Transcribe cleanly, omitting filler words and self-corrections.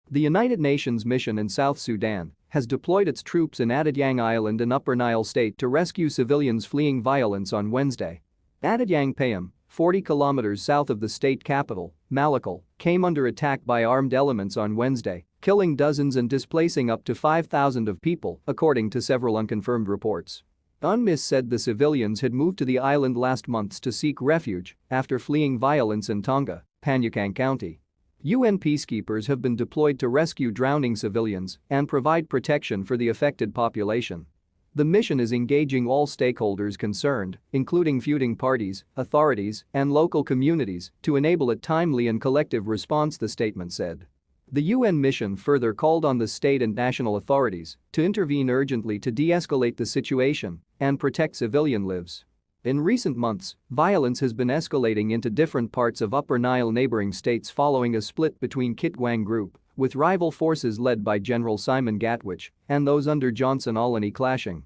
The United Nations mission in South Sudan has deployed its troops in Panyikang Island in Upper Nile State to rescue civilians fleeing violence on Wednesday. Panyikang, 40 kilometers south of the state capital, Malakal, came under attack by armed elements on Wednesday, killing dozens and displacing up to 5,000 of people, according to several unconfirmed reports. UNMISS said the civilians had moved to the island last month to seek refuge after fleeing violence in Tonga, Panyikang County. UN peacekeepers have been deployed to rescue drowning civilians and provide protection for the affected population. The mission is engaging all stakeholders concerned, including feuding parties, authorities, and local communities, to enable a timely and collective response, the statement said. The UN mission further called on the state and national authorities to intervene urgently to de-escalate the situation and protect civilian lives. In recent months, violence has been escalating into different parts of Upper Nile neighboring states following a split between Kitgwang Group, with rival forces led by General Simon Gatwich, and those under Johnson Alani clashing.